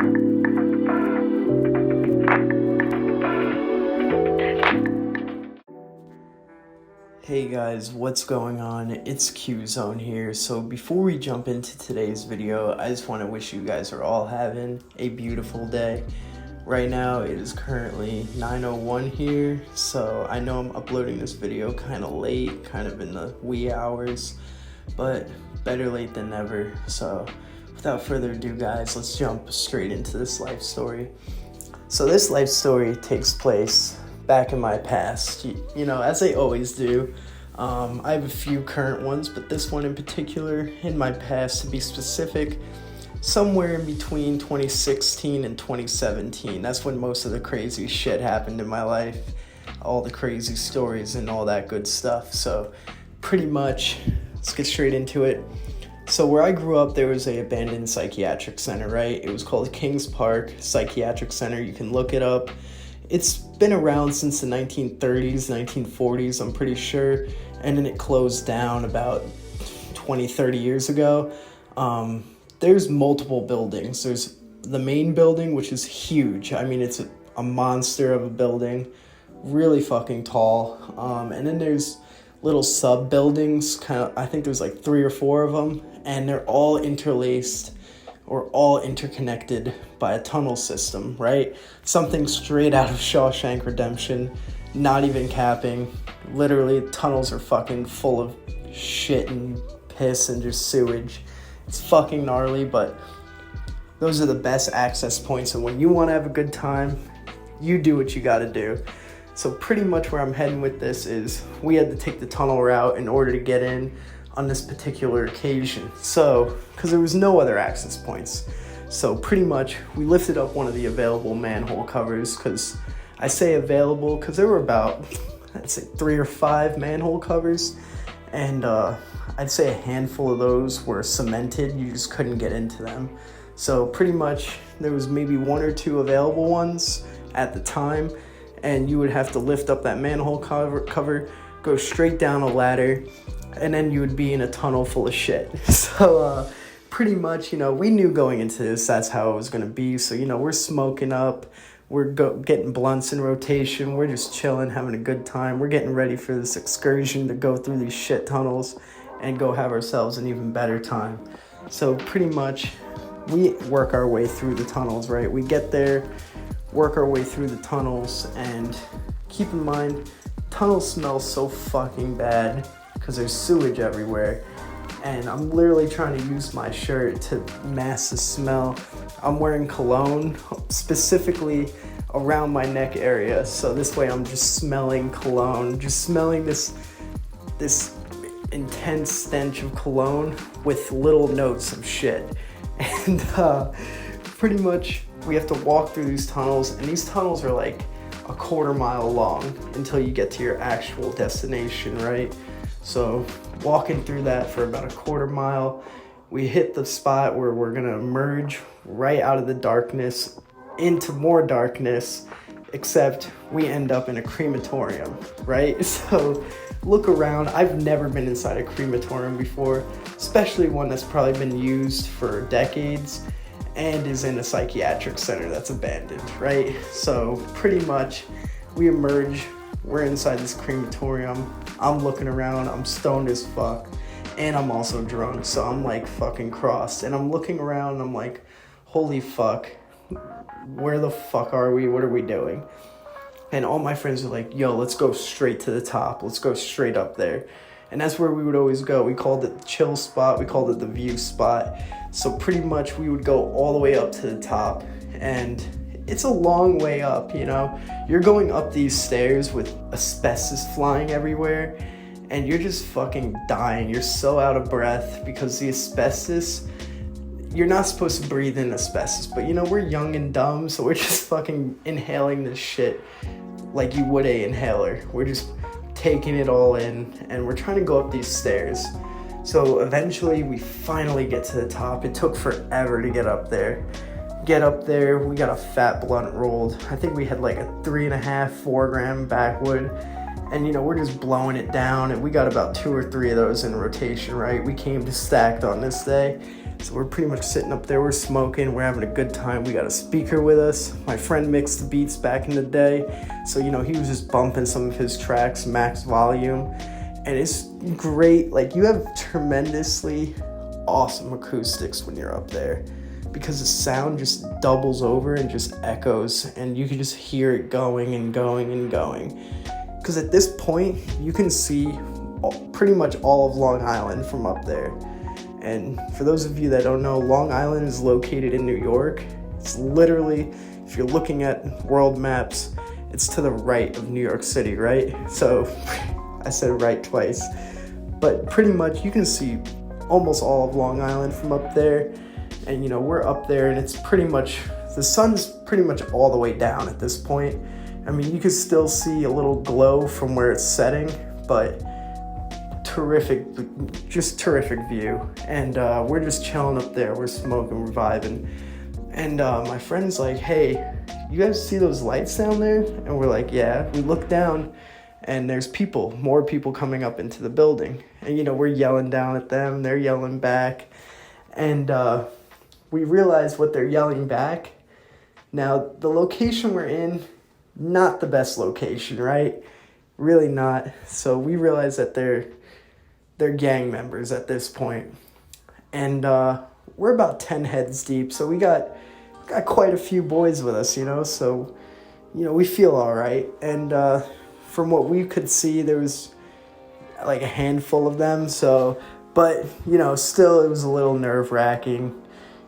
Hey guys, what's going on? It's Q-Zone here. So before we jump into today's video, I just want to wish you guys are all having a beautiful day. Right now it is currently 9:01 here, so I know I'm uploading this video kind of late, kind of in the wee hours, but better late than never. So without further ado guys, let's jump straight into this life story. So this life story takes place back in my past, you know, as I always do. I have a few current ones, but this one in particular, in my past to be specific, somewhere in between 2016 and 2017. That's when most of the crazy shit happened in my life, all the crazy stories and all that good stuff. So pretty much, let's get straight into it. So where I grew up, there was a abandoned psychiatric center, right? It was called Kings Park Psychiatric Center. You can look it up. It's been around since the 1930s, 1940s, I'm pretty sure, and then it closed down about 20, 30 years ago. There's multiple buildings. There's the main building, which is huge. I mean, it's a monster of a building, really fucking tall. And then there's little sub-buildings, I think there's like 3 or 4 of them, and they're all interlaced or all interconnected by a tunnel system, right? Something straight out of Shawshank Redemption, not even capping. Literally, tunnels are fucking full of shit and piss and just sewage. It's fucking gnarly, but those are the best access points, and when you want to have a good time, you do what you gotta do. So pretty much where I'm heading with this is we had to take the tunnel route in order to get in on this particular occasion. So, because there was no other access points. So pretty much we lifted up one of the available manhole covers, because I say available because there were about, I'd say 3 or 5 manhole covers, and I'd say a handful of those were cemented. You just couldn't get into them. So pretty much there was maybe 1 or 2 available ones at the time, and you would have to lift up that manhole cover, go straight down a ladder, and then you would be in a tunnel full of shit. So pretty much, you know, we knew going into this, that's how it was going to be. So, you know, we're smoking up, we're getting blunts in rotation, we're just chilling, having a good time. We're getting ready for this excursion to go through these shit tunnels and go have ourselves an even better time. So pretty much we work our way through the tunnels, right? We get there, work our way through the tunnels, and keep in mind, tunnels smell so fucking bad because there's sewage everywhere, and I'm literally trying to use my shirt to mask the smell. I'm wearing cologne specifically around my neck area, so this way I'm just smelling cologne, just smelling this intense stench of cologne with little notes of shit. And pretty much we have to walk through these tunnels, and these tunnels are like a quarter mile long until you get to your actual destination, right? So walking through that for about a quarter mile, we hit the spot where we're gonna emerge right out of the darkness into more darkness, except we end up in a crematorium, right? So look around. I've never been inside a crematorium before, especially one that's probably been used for decades and is in a psychiatric center that's abandoned, right? So pretty much we emerge, we're inside this crematorium. I'm looking around, I'm stoned as fuck, and I'm also drunk, so I'm like fucking crossed. And I'm looking around, and I'm like, holy fuck, where the fuck are we? What are we doing? And all my friends were like, yo, let's go straight to the top. Let's go straight up there. And that's where we would always go. We called it the chill spot. We called it the view spot. So pretty much we would go all the way up to the top. And it's a long way up, you know. You're going up these stairs with asbestos flying everywhere, and you're just fucking dying. You're so out of breath because the asbestos, you're not supposed to breathe in asbestos, but you know, we're young and dumb, so we're just fucking inhaling this shit like you would a inhaler. We're just taking it all in, and we're trying to go up these stairs. So eventually we finally get to the top. It took forever to get up there. We got a fat blunt rolled. I think we had like a 3.5, 4 gram backwood, and you know, we're just blowing it down, and we got about 2 or 3 of those in rotation, right? We came to stacked on this day. So we're pretty much sitting up there, we're smoking, we're having a good time. We got a speaker with us. My friend mixed the beats back in the day. So, you know, he was just bumping some of his tracks, max volume. And it's great. Like, you have tremendously awesome acoustics when you're up there, because the sound just doubles over and just echoes, and you can just hear it going and going and going. Because at this point, you can see pretty much all of Long Island from up there. And for those of you that don't know, Long Island is located in New York. It's literally, if you're looking at world maps, it's to the right of New York City, right? So I said right twice. But pretty much you can see almost all of Long Island from up there. And, you know, we're up there, and it's pretty much, the sun's pretty much all the way down at this point. I mean, you can still see a little glow from where it's setting, but terrific view. And we're just chilling up there, we're smoking, we're vibing. And my friend's like, hey, you guys see those lights down there? And we're like, yeah. We look down, and there's more people coming up into the building. And, you know, we're yelling down at them, they're yelling back. And we realize what they're yelling back. Now, the location we're in, not the best location, right? Really not. So we realize that they're gang members at this point. And we're about 10 heads deep, so we got quite a few boys with us, you know? So, you know, we feel all right. And from what we could see, there was like a handful of them. So, but, you know, still it was a little nerve-wracking,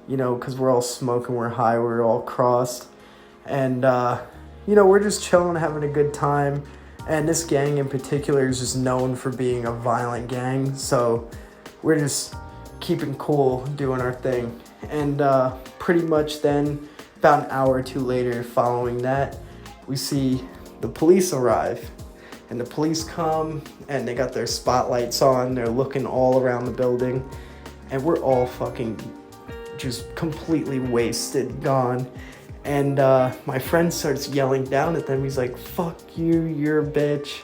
you know, because we're all smoking, we're high, we're all crossed. And, you know, we're just chilling, having a good time. And this gang in particular is just known for being a violent gang. So we're just keeping cool, doing our thing. And pretty much then, about an hour or two later following that, we see the police arrive. And the police come, and they got their spotlights on. They're looking all around the building. And we're all fucking just completely wasted, gone. And my friend starts yelling down at them. He's like, fuck you, you're a bitch.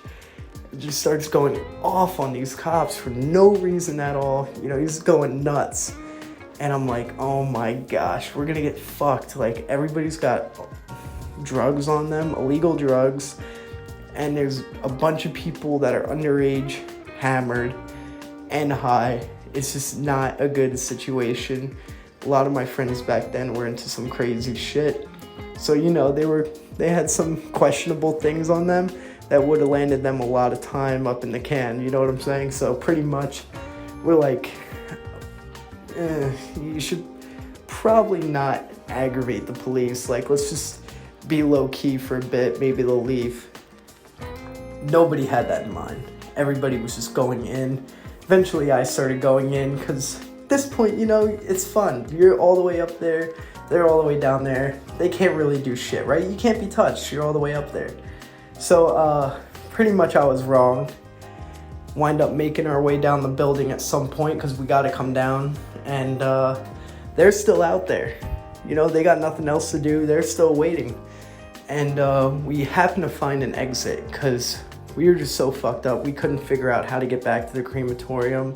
Just starts going off on these cops for no reason at all. You know, he's going nuts. And I'm like, oh my gosh, we're gonna get fucked. Like, everybody's got drugs on them, illegal drugs. And there's a bunch of people that are underage, hammered, and high. It's just not a good situation. A lot of my friends back then were into some crazy shit. So, you know, they had some questionable things on them that would have landed them a lot of time up in the can, you know what I'm saying? So pretty much we're like, you should probably not aggravate the police. Like, let's just be low key for a bit, maybe they'll leave. Nobody had that in mind. Everybody was just going in. Eventually I started going in because at this point, you know, it's fun. You're all the way up there, they're all the way down there. They can't really do shit, right? You can't be touched, you're all the way up there. So pretty much I was wrong. Wind up making our way down the building at some point because we got to come down. And they're still out there. You know, they got nothing else to do. They're still waiting. And we happened to find an exit because we were just so fucked up. We couldn't figure out how to get back to the crematorium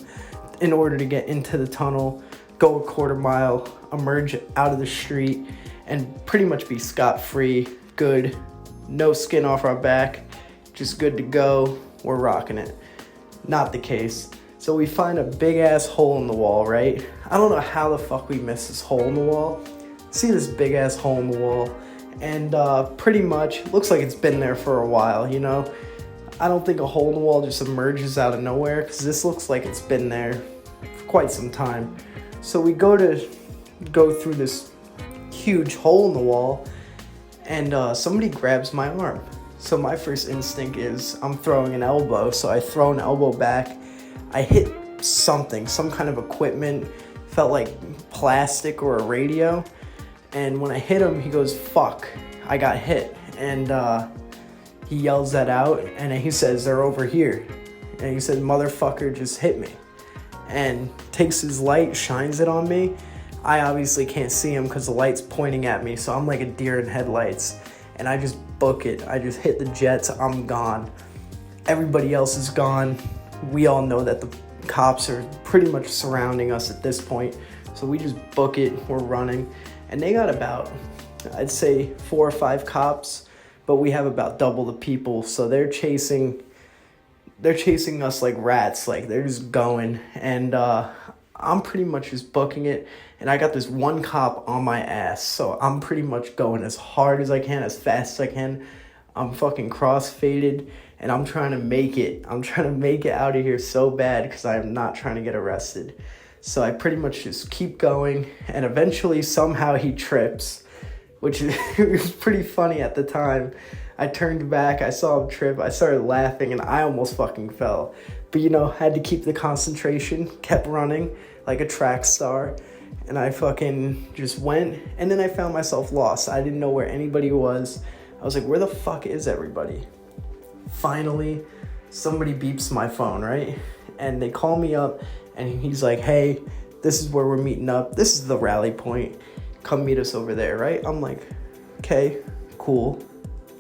in order to get into the tunnel, go a quarter mile, emerge out of the street, and pretty much be scot-free, good, no skin off our back, just good to go. We're rocking it. Not the case. So we find a big ass hole in the wall, right? I don't know how the fuck we missed this hole in the wall. See this big ass hole in the wall, and pretty much looks like it's been there for a while, you know? I don't think a hole in the wall just emerges out of nowhere, because this looks like it's been there for quite some time. So we go through this huge hole in the wall, and somebody grabs my arm. So my first instinct is I'm throwing an elbow, so I throw an elbow back. I hit something, some kind of equipment, felt like plastic or a radio. And when I hit him, he goes, fuck, I got hit. And he yells that out, and he says, they're over here. And he said, motherfucker just hit me. And takes his light, shines it on me. I obviously can't see him because the light's pointing at me, so I'm like a deer in headlights. And I just book it. I just hit the jets, I'm gone. Everybody else is gone. We all know that the cops are pretty much surrounding us at this point. So we just book it, we're running. And they got about, I'd say 4 or 5 cops, but we have about double the people. So they're chasing us like rats, like they're just going. And I'm pretty much just booking it, and I got this one cop on my ass, so I'm pretty much going as hard as I can, as fast as I can. I'm fucking cross-faded, and I'm trying to make it. I'm trying to make it out of here so bad because I am not trying to get arrested. So I pretty much just keep going, and eventually somehow he trips, which was pretty funny at the time. I turned back, I saw him trip, I started laughing, and I almost fucking fell. But, you know, had to keep the concentration, kept running like a track star, and I fucking just went, and then I found myself lost. I didn't know where anybody was. I was like, where the fuck is everybody? Finally, somebody beeps my phone, right? And they call me up, and he's like, hey, this is where we're meeting up. This is the rally point. Come meet us over there, right? I'm like, okay, cool.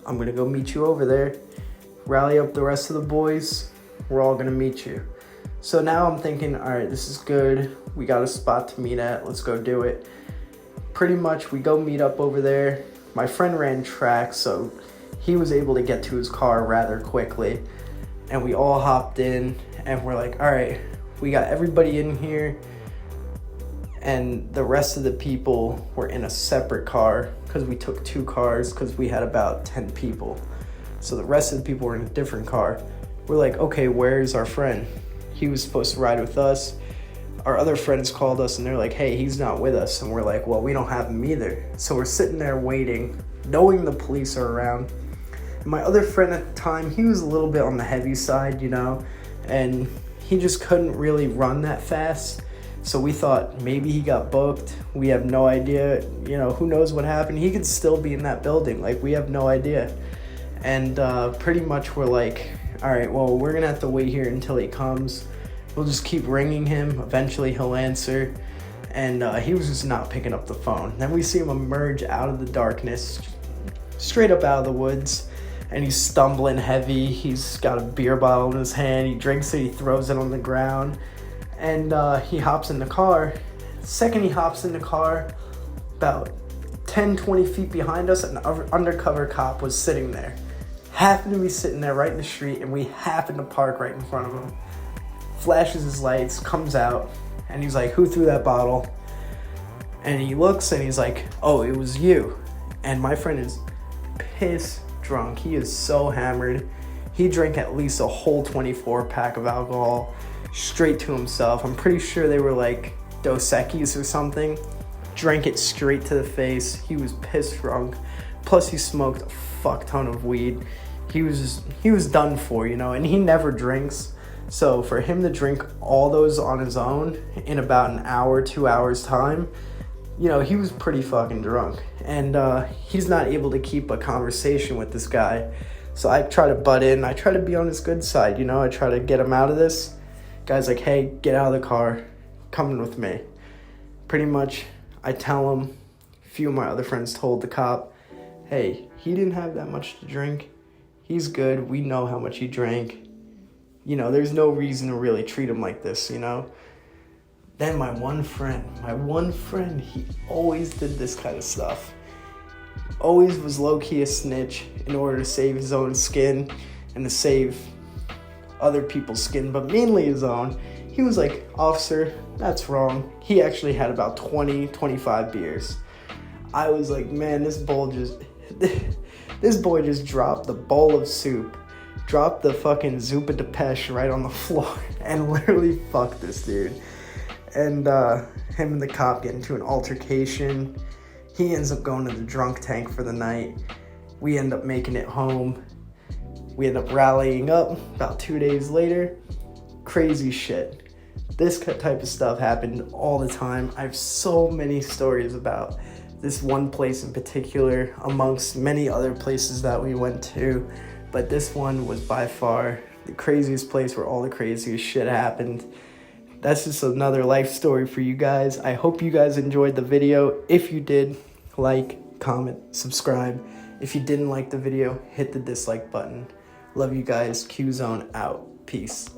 I'm gonna go meet you over there. Rally up the rest of the boys. We're all gonna meet you. So now I'm thinking, all right, this is good. We got a spot to meet at. Let's go do it. Pretty much we go meet up over there. My friend ran track, so he was able to get to his car rather quickly. And we all hopped in, and we're like, all right, we got everybody in here. And the rest of the people were in a separate car because we took 2 cars because we had about 10 people. So the rest of the people were in a different car. We're like, okay, where's our friend? He was supposed to ride with us. Our other friends called us and they're like, hey, he's not with us. And we're like, well, we don't have him either. So we're sitting there waiting, knowing the police are around. And my other friend at the time, he was a little bit on the heavy side, you know, and he just couldn't really run that fast. So we thought maybe he got booked. We have no idea, you know, who knows what happened. He could still be in that building. Like, we have no idea. And pretty much we're like, all right, well, we're gonna have to wait here until he comes. We'll just keep ringing him. Eventually he'll answer. And he was just not picking up the phone. Then we see him emerge out of the darkness, straight up out of the woods. And he's stumbling heavy. He's got a beer bottle in his hand. He drinks it, he throws it on the ground. And he hops in the car. The second he hops in the car, about 10, 20 feet behind us, an undercover cop was sitting there. Happened to be sitting there right in the street, and we happened to park right in front of him. Flashes his lights, comes out, and he's like, who threw that bottle? And he looks and he's like, oh, it was you. And my friend is piss drunk. He is so hammered. He drank at least a whole 24 pack of alcohol straight to himself. I'm pretty sure they were like Dos Equis or something. Drank it straight to the face. He was piss drunk. Plus he smoked a fuck ton of weed. He was done for, you know, and he never drinks. So for him to drink all those on his own in about an hour, 2 hours time, you know, he was pretty fucking drunk. And he's not able to keep a conversation with this guy. So I try to butt in. I try to be on his good side, you know. I try to get him out of this. Guy's like, hey, get out of the car. Come in with me. Pretty much, I tell him. A few of my other friends told the cop, hey, he didn't have that much to drink. He's good. We know how much he drank. You know, there's no reason to really treat him like this, you know. Then my one friend, he always did this kind of stuff. Always was low-key a snitch in order to save his own skin and to save other people's skin, but mainly his own. He was like, officer, that's wrong. He actually had about 20, 25 beers. I was like, man, this boy just dropped the bowl of soup, dropped the fucking Zupa de Pesh right on the floor, and literally fucked this dude. And him and the cop get into an altercation. He ends up going to the drunk tank for the night. We end up making it home. We end up rallying up about 2 days later. Crazy shit. This type of stuff happened all the time. I have so many stories about this one place in particular, amongst many other places that we went to. But this one was by far the craziest place where all the craziest shit happened. That's just another life story for you guys. I hope you guys enjoyed the video. If you did, like, comment, subscribe. If you didn't like the video, hit the dislike button. Love you guys. Q Zone out. Peace.